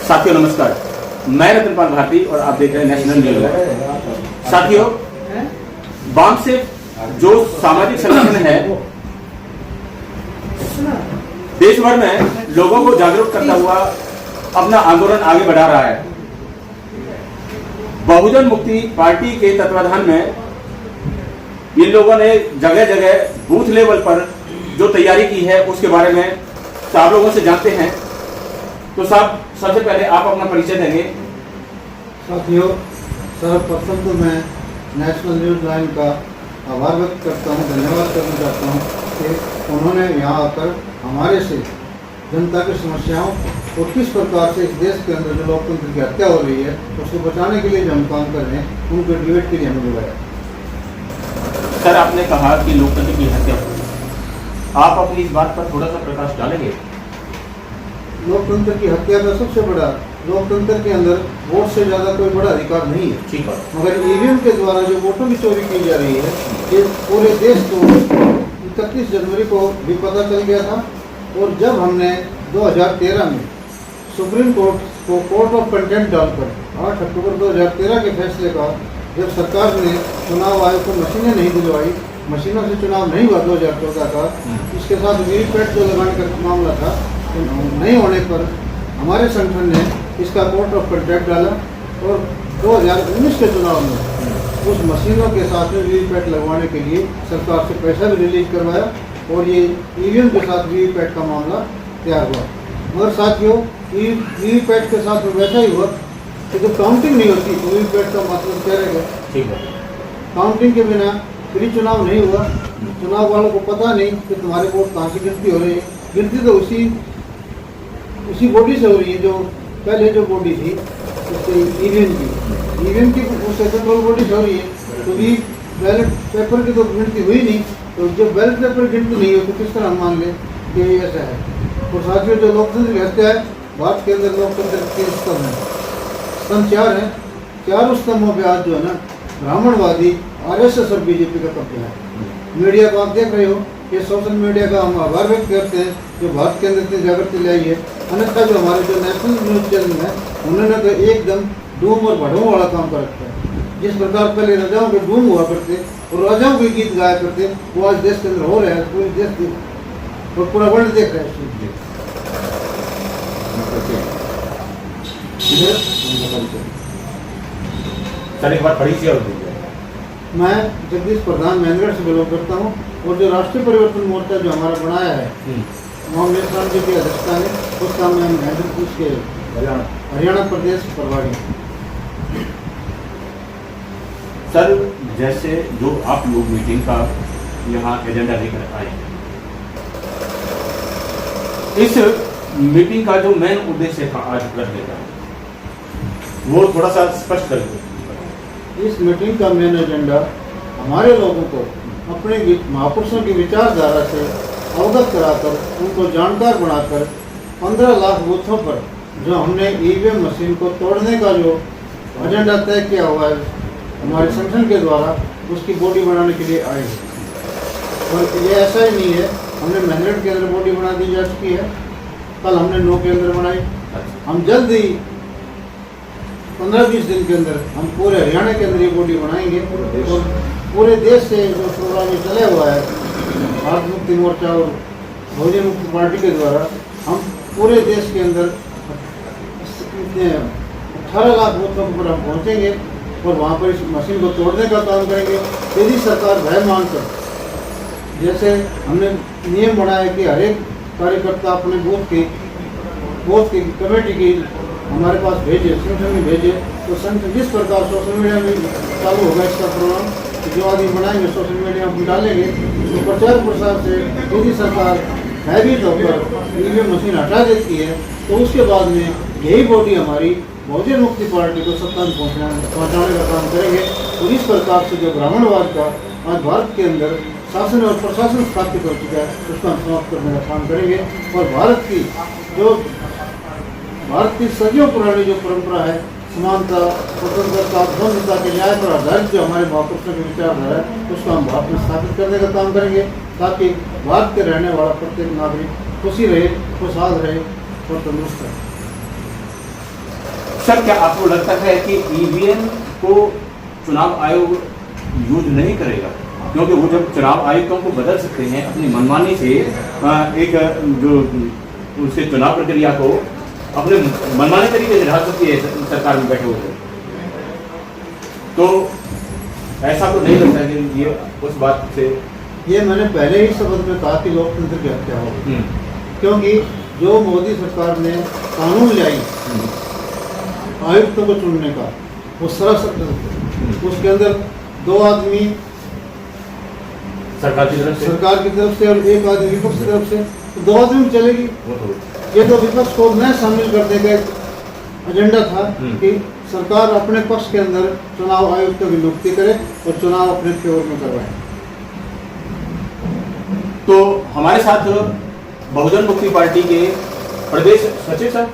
साथियों नमस्कार, मैं रतनपाल भारती और आप देख रहे हैं नेशनल न्यूज। साथियों, वाम से जो सामाजिक संगठन है देश भर में लोगों को जागरूक करता हुआ अपना आंदोलन आगे बढ़ा रहा है। बहुजन मुक्ति पार्टी के तत्वाधान में इन लोगों ने जगह जगह बूथ लेवल पर जो तैयारी की है उसके बारे में आप लोगों से जानते हैं। तो साहब, सबसे पहले आप अपना परिचय देंगे। साथियों, सर्वप्रथम तो मैं नेशनल न्यूज लाइन का आभार व्यक्त करता हूं, धन्यवाद करना चाहता हूं कि उन्होंने यहाँ आकर हमारे से जनता की समस्याओं और किस प्रकार से इस देश के अंदर जो लोकतंत्र की हत्या हो रही है उसको बचाने के लिए जो हम काम कर रहे हैं उनको डिबेट के लिए हमें बुलाया। सर, आपने कहा कि लोकतंत्र की हत्या हो रही है, आप अपनी इस बात पर थोड़ा सा प्रकाश डालेंगे? लोकतंत्र की हत्या का सबसे बड़ा, लोकतंत्र के अंदर वोट से ज़्यादा कोई बड़ा अधिकार नहीं है। ठीक है, मगर ईवीएम के द्वारा जो वोटों की चोरी की जा रही है ये पूरे देश को 31 जनवरी को भी पता चल गया था। और जब हमने 2013 में सुप्रीम कोर्ट को कोर्ट ऑफ कंटेम्प्ट डालकर 8 अक्टूबर 2013 के फैसले का, जब सरकार ने चुनाव आयोग को मशीनें नहीं दिलवाई, मशीनों से चुनाव नहीं हुआ 2014 का, इसके साथ वीवीपैट जो लगाने का मामला था नहीं होने पर हमारे संगठन ने इसका कोर्ट ऑफ कंटेम्प्ट डाला और 2019 के चुनाव में उस मशीनों के साथ में वीवीपैट लगवाने के लिए सरकार से पैसा भी रिलीज करवाया और ये ईवीएम के साथ वीवीपैट का मामला तैयार हुआ। मगर साथियों, वीवीपैट के साथ में वैसा ही हुआ कि जब काउंटिंग नहीं होती तो वीवीपैट का मतलब क्या रहेगा? ठीक है। काउंटिंग के बिना फिर चुनाव नहीं हुआ। चुनाव वालों को पता नहीं कि तुम्हारे वोट कहाँ से गिनती हो रही है। गिनती तो उसी बॉडी से हो रही है जो पहले जो बॉडी थी ईवीएम की उस कंट्रोल बॉडी से हो रही है। तो भी बैलेट पेपर की तो गिनती हुई नहीं, तो जब बैलेट पेपर गिनती नहीं हो तो किस तरह हम मान लें कि ऐसा है। और साथियों, जो लोकतंत्र की हत्या है, भारत के अंदर लोकतंत्र के 3 स्तंभ हैं। स्तंभ 4 हैं। चारों स्तंभों पर आज जो है ना ब्राह्मणवादी आरएसएस और बीजेपी का कब्जा है। मीडिया को आप देख रहे हो, ये सोशल मीडिया का हम आभार व्यक्त करते हैं जो भारत के अंदर इतनी जागृति लाई है। अन्यथा जो हमारे जो नेशनल न्यूज चैनल है उन्होंने तो एकदम डूम और बढ़ों वाला काम कर रखा है। जिस प्रकार पहले राजाओं के डूम हुआ करते और राजाओं के गीत गाया करते, वो आज देश के अंदर हो रहा है। पूरे देश और पूरा वर्ल्ड देख रहा है। सर, एक बात बड़ी सी और मैं जगदीश प्रधान महेंद्रगढ़ से बिलोंग करता हूँ और जो राष्ट्रीय परिवर्तन मोर्चा जो हमारा बनाया है मोहम्मद इस्लाम जी की अध्यक्षता में, उसका मैं महेंद्रपुर के हरियाणा प्रदेश प्रभारी। सर, जैसे जो आप लोग मीटिंग का यहाँ एजेंडा लेकर आए हैं, इस मीटिंग का जो मेन उद्देश्य था आज करने का, वो थोड़ा सा स्पष्ट कर दो। इस मीटिंग का मेन एजेंडा हमारे लोगों को अपने महापुरुषों की विचारधारा से अवगत कराकर, उनको जानकार बनाकर 15 लाख बूथों पर जो हमने ईवीएम मशीन को तोड़ने का जो एजेंडा तय किया हुआ है हमारे संगठन के द्वारा, उसकी बॉडी बनाने के लिए आए हैं। और ये ऐसा ही नहीं है, हमने महेंद्रगढ़ के अंदर बॉडी बना दी जा चुकी है। कल हमने 9 के अंदर बनाई। हम जल्द ही 15-20 दिन के अंदर हम पूरे हरियाणा के अंदर ये बॉडी बनाएंगे और पूरे देश से जो प्रोग्राम ये चला हुआ है भारत मुक्ति मोर्चा और बहुजन मुक्ति पार्टी के द्वारा, हम पूरे देश के अंदर 18 लाख बूथों पर हम पहुँचेंगे और वहाँ पर इस मशीन को तोड़ने का काम करेंगे। यदि सरकार भय मानकर, जैसे हमने नियम बनाया कि हर एक कार्यकर्ता अपने बूथ की कमेटी की हमारे पास भेजे, संगठन में भेजे, तो संगठन जिस प्रकार सोशल मीडिया में चालू होगा इसका प्रोग्राम, जो आदमी बनाएंगे सोशल मीडिया में डालेंगे, तो प्रचार प्रसार से यदि सरकार भयभीत होकर ईवीएम मशीन हटा देती है तो उसके बाद में यही बॉडी हमारी बहुजन मुक्ति पार्टी को सत्ता में पहुँचाने का काम करेंगे। और इस प्रकार से जो ब्राह्मणवाद का आज भारत के अंदर शासन और प्रशासन स्थापित हो चुका है उसका हम समाप्त करने का काम करेंगे। और भारत की सदियों पुरानी जो परंपरा है, समानता, स्वतंत्रता, द्वंद्वता के न्याय पर आधारित जो हमारे महापुरुषों की विचारधारा है, उसको हम भारत में स्थापित करने का काम करेंगे ताकि भारत के रहने वाला प्रत्येक नागरिक खुशी रहे, खुशहाल रहे और तंदुरुस्त रहे। सर, क्या आपको लगता है कि ईवीएम को चुनाव आयोग यूज नहीं करेगा? क्योंकि वो जब चुनाव आयुक्तों को बदल सकते हैं अपनी मनमानी से, एक जो उसके चुनाव प्रक्रिया को अपने मनमाने तरीके से ढाल सकती है सरकार में बैठे हुए, तो ऐसा तो नहीं लगता कि ये उस बात से? ये मैंने पहले ही शब्द में कहा कि लोकतंत्र की हत्या होगी, क्योंकि जो मोदी सरकार ने कानून लाई आयुक्तों को चुनने का, वो सरासर उसके अंदर 2 आदमी सरकार की तरफ से और 1 आदमी विपक्ष की तरफ से, तो 2 आदमी में चलेगी। ये तो विपक्ष को न शामिल करने का एजेंडा था कि सरकार अपने पक्ष के अंदर चुनाव आयुक्तों की नियुक्ति करे और चुनाव अपने फेवर में करवाए। तो हमारे साथ बहुजन मुक्ति पार्टी के प्रदेश सचिव सर,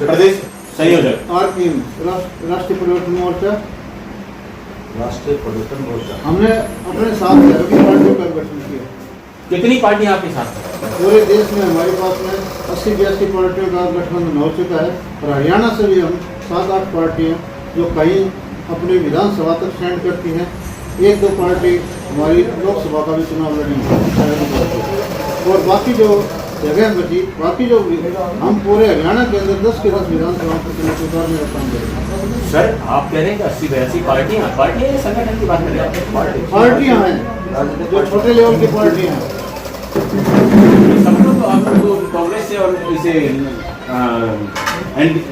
प्रदेश संयोजक RPM राष्ट्रीय परिवर्तन मोर्चा, हमने अपने साथ की पार्टियों का गठन किया। कितनी पार्टियां आपके साथ हैं? पूरे देश में हमारे पास में 80-82 पार्टियों का गठबंधन हो चुका है और हरियाणा से भी हम 7-8 पार्टियां जो कहीं अपनी विधानसभा तक स्टैंड करती हैं, 1-2 पार्टी हमारी लोकसभा का भी चुनाव लड़ेंगे और बाकी जो जगह बची, बाकी जो हम पूरे हरियाणा के अंदर 10 के 10 विधानसभा को चुनाव उतारने का काम करेंगे। सर, आप कह रहे हैं कि 80-82 पार्टियां या संगठन की बात कर रहे हैं? पार्टियां हैं जो छोटे लेवल की पार्टियां हैं। सब लोग तो आप लोग कांग्रेस से और इसे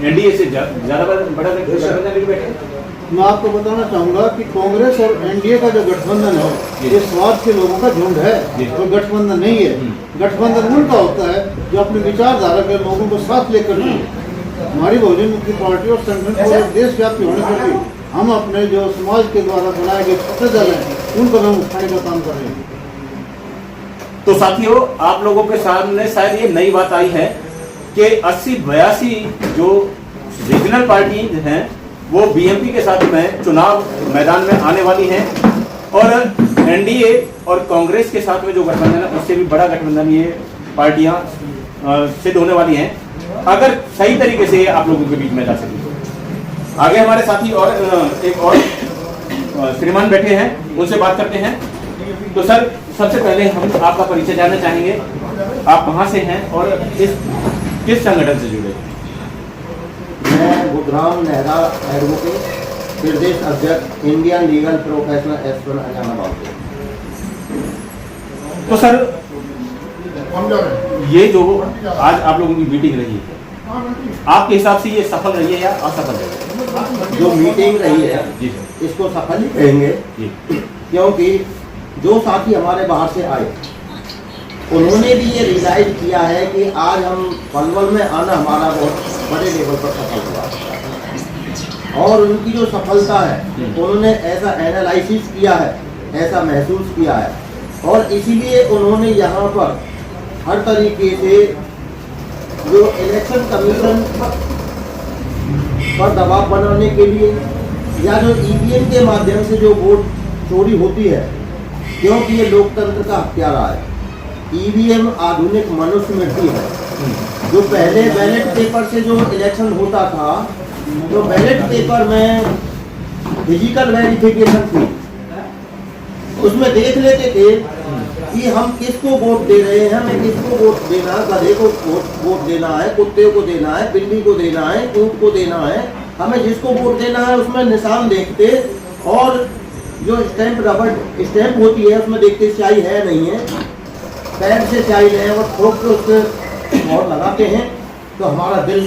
एनडीए से ज्यादा बड़ा गठबंधन लेके बैठे। मैं आपको बताना चाहूंगा कि कांग्रेस और एनडीए का जो गठबंधन है, ये स्वार्थ के लोगों का झुंड है, तो गठबंधन नहीं है। गठबंधन उनका होता है जो अपने विचारधारा के लोगों को साथ लेकर चले। हमारी बहुजन मुक्ति पार्टी और संगठन पूरे देशव्यापी होने पर भी हम अपने जो समाज के द्वारा बनाए गए छोटे दल हैं, उनको हम उठाने का काम कर रहे हैं। तो साथियों, आप लोगों के सामने शायद ये नई बात आई है कि 80-82 जो रीजनल पार्टी हैं वो बीएमपी के साथ में चुनाव मैदान में आने वाली हैं और एनडीए और कांग्रेस के साथ में जो गठबंधन है उससे भी बड़ा गठबंधन ये पार्टियां सिद्ध होने वाली हैं, अगर सही तरीके से आप लोगों के बीच में जा सके। आगे हमारे साथी और एक और श्रीमान बैठे हैं, उनसे बात करते हैं। तो सर, सबसे पहले हम आपका परिचय जानना चाहेंगे, आप कहाँ से हैं और किस संगठन से जुड़े? मैं बुधराम नेहरा एडवोकेट, प्रदेश अध्यक्ष, Indian legal professional association Haryana. तो सर, ये जो आज आप लोगों की मीटिंग रही है, आपके हिसाब से ये सफल रही है या असफल रही है? जो मीटिंग रही है जी इसको सफल ही कहेंगे, क्योंकि जो साथी हमारे बाहर से आए उन्होंने भी ये रियलाइज किया है कि आज हम पलवल में आना हमारा बहुत बड़े लेवल पर सफल हुआ और उनकी जो सफलता है उन्होंने ऐसा एनालिसिस किया है, ऐसा महसूस किया है और इसीलिए उन्होंने यहाँ पर हर तरीके से जो इलेक्शन कमीशन पर दबाव बनाने के लिए या जो ईवीएम के माध्यम से जो वोट चोरी होती है, क्योंकि ये लोकतंत्र का हत्यारा है। ईवीएम आधुनिक मनुस्मृति है। जो पहले बैलेट पेपर से जो इलेक्शन होता था, तो बैलेट पेपर में फिजिकल वेरिफिकेशन थी, उसमें देख लेते थे कि हम किसको वोट दे रहे हैं, हमें किसको वोट देना है, गधे को वोट देना है, कुत्ते को देना है, बिल्ली को देना है, ऊंट को देना है, हमें जिसको वोट देना है उसमें निशान देखते और जो स्टैंप रबर स्टैंप होती है उसमें देखते स्याही है नहीं है, पैर से स्याही ले और ठोक के उससे मोहर लगाते हैं, तो हमारा दिल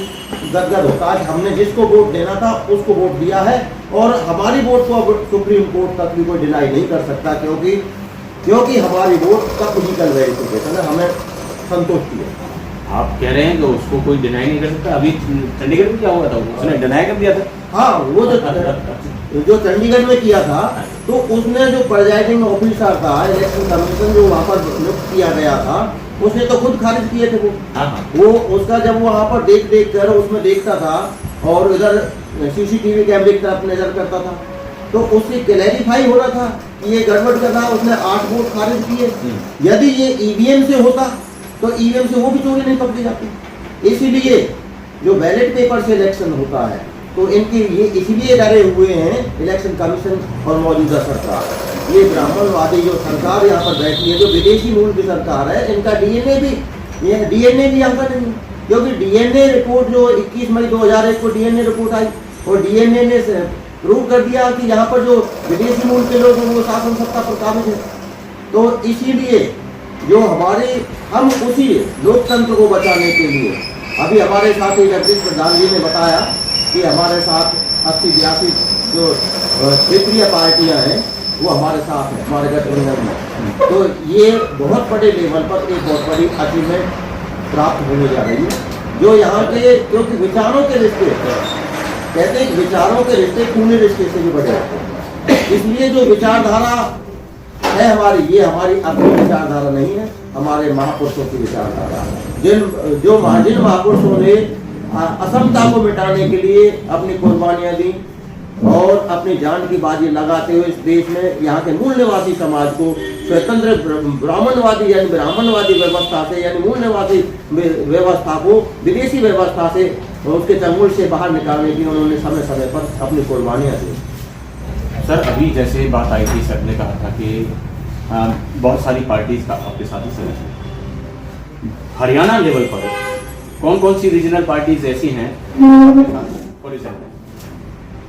गदगद होता है। हमने जिसको वोट देना था उसको वोट दिया है और हमारी वोट को अब सुप्रीम कोर्ट तक भी कोई डिनाई नहीं कर सकता, क्योंकि हमारी वोट का फिजिकल वेरिफिकेशन है, हमें संतुष्टि है। आप कह रहे हैं कि उसको कोई डिनाई नहीं कर सकता। अभी चंडीगढ़ में क्या हुआ था, उसने डिनाई कर दिया था। हाँ, वो जो चंडीगढ़ में किया था, तो उसने जो प्रिजाइडिंग ऑफिसर था इलेक्शन कमीशन जो वहाँ पर नियुक्त किया गया था, उसने तो खुद खारिज किए थे वो उसका जब वहाँ पर देख कर उसमें देखता था और इधर सीसीटीवी कैमरे की तरफ नजर करता था, तो उससे क्लैरिफाई हो रहा था कि ये गड़बड़ का था। उसने 8 वोट खारिज किए। यदि ये ईवीएम से होता तो ईवीएम से वो भी चोरी नहीं पकड़ी जाती। इसीलिए जो बैलेट पेपर से इलेक्शन होता है तो इनकी ये इसलिए डरे हुए हैं इलेक्शन कमीशन और मौजूदा सरकार। ये ब्राह्मणवादी जो सरकार यहाँ पर बैठी है, जो विदेशी मूल की सरकार है, इनका डीएनए भी यहाँ का नहीं, क्योंकि डीएनए रिपोर्ट जो 21 मई 2001 को डीएनए रिपोर्ट आई और डीएनए ने प्रूव कर दिया कि यहाँ पर जो विदेशी मूल के लोग हैं वो शासन सत्ता पर काबिज है। तो इसीलिए जो हम उसी लोकतंत्र को बचाने के लिए अभी हमारे साथ ही जगदीश प्रधान जी ने बताया कि हमारे साथ 80-82 जो क्षेत्रीय पार्टियां हैं वो हमारे साथ हैं, हमारे गठबंधन में। तो ये बहुत बड़े लेवल पर एक बहुत बड़ी अचीवमेंट प्राप्त होने जा रही है, जो यहाँ के क्योंकि विचारों के रिश्ते कहते हैं, विचारों के रिश्ते खूनी रिश्ते से भी बड़े हैं। इसलिए जो विचारधारा है हमारी, ये हमारी अपनी विचारधारा नहीं है, हमारे महापुरुषों की विचारधारा है। जिन महापुरुषों ने असमता को मिटाने के लिए अपनी कुर्बानियां दी और अपनी जान की बाजी लगाते हुए इस देश में यहाँ के मूल निवासी समाज को स्वतंत्र ब्राह्मणवादी यानी ब्राह्मणवादी व्यवस्था से यानी मूल निवासी व्यवस्था को विदेशी व्यवस्था से उसके चंगुल से बाहर निकालने की उन्होंने समय समय पर अपनी कुर्बानियां दी। सर अभी जैसे बात आई थी, सर ने कहा था कि बहुत सारी पार्टीज का आपके साथ ही सदस्य, हरियाणा लेवल पर कौन कौन सी रीजनल पार्टीज ऐसी हैं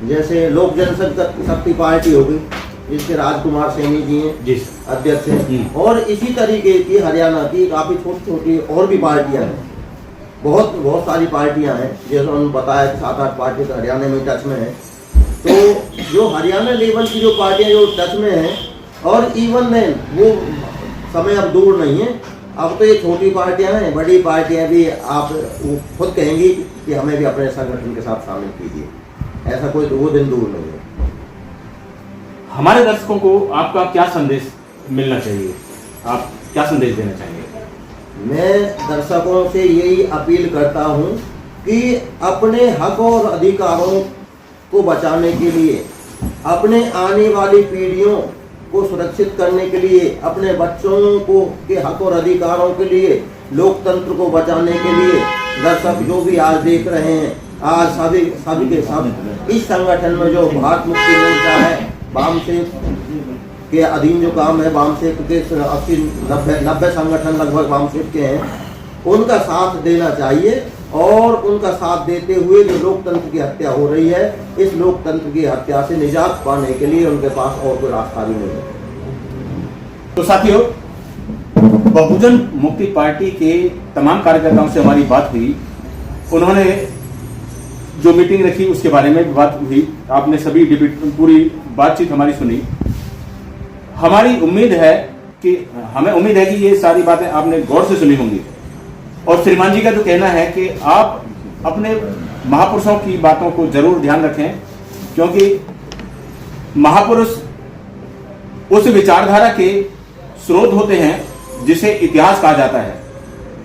जैसे लोक जनशक्ति पार्टी हो गई, जिसके राजकुमार सैनी जी हैं अध्यक्ष हैं, और इसी तरीके की हरियाणा की काफ़ी छोटी छोटी और भी पार्टियां हैं। बहुत सारी पार्टियां हैं, जैसे उन्होंने बताया 7-8 पार्टी तो हरियाणा में टच में है। तो जो हरियाणा लेवल की जो पार्टियां जो टच में हैं और इवन देन वो समय अब दूर नहीं है, अब तो ये छोटी पार्टियां हैं, बड़ी पार्टियां भी आप खुद कहेंगी कि हमें भी अपने संगठन के साथ शामिल कीजिए, ऐसा कोई वो दिन दूर नहीं है। हमारे दर्शकों को आपका क्या संदेश मिलना चाहिए, आप क्या संदेश देना चाहेंगे? मैं दर्शकों से यही अपील करता हूं कि अपने हक और अधिकारों को बचाने के लिए, अपने आने वाली पीढ़ियों को सुरक्षित करने के लिए, अपने बच्चों को के हक और अधिकारों के लिए, लोकतंत्र को बचाने के लिए दर्शक जो भी आज देख रहे हैं, आज सभी के सब इस संगठन में जो भारत मुक्ति मोर्चा है, वामसेक के अधीन जो काम है, वामसेक के 80-90 संगठन लगभग वामसेक के हैं, उनका साथ देना चाहिए और उनका साथ देते हुए जो लोकतंत्र की हत्या हो रही है, इस लोकतंत्र की हत्या से निजात पाने के लिए उनके पास और कोई रास्ता भी नहीं है। तो साथियों, बहुजन मुक्ति पार्टी के तमाम कार्यकर्ताओं से हमारी बात हुई, उन्होंने जो मीटिंग रखी उसके बारे में बात हुई, आपने सभी पूरी बातचीत हमारी सुनी। हमें उम्मीद है कि ये सारी बातें आपने गौर से सुनी होंगी और श्रीमान जी का जो कहना है कि आप अपने महापुरुषों की बातों को जरूर ध्यान रखें, क्योंकि महापुरुष उस विचारधारा के स्रोत होते हैं जिसे इतिहास कहा जाता है।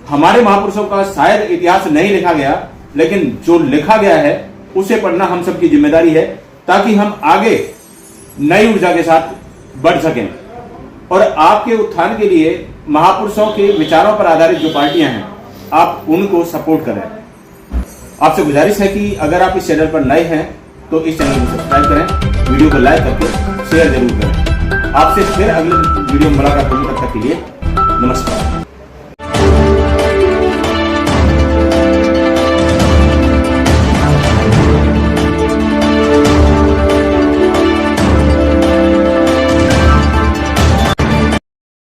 हमारे महापुरुषों का शायद इतिहास नहीं लिखा गया, लेकिन जो लिखा गया है उसे पढ़ना हम सबकी जिम्मेदारी है, ताकि हम आगे नई ऊर्जा के साथ बढ़ सकें और आपके उत्थान के लिए महापुरुषों के विचारों पर आधारित जो पार्टियां हैं, आप उनको सपोर्ट करें। आपसे गुजारिश है कि अगर आप इस चैनल पर नए हैं तो इस चैनल को सब्सक्राइब करें, वीडियो को लाइक करके शेयर जरूर करें। आपसे फिर अगले वीडियो में मुलाकात होगी, तब तक के लिए नमस्कार।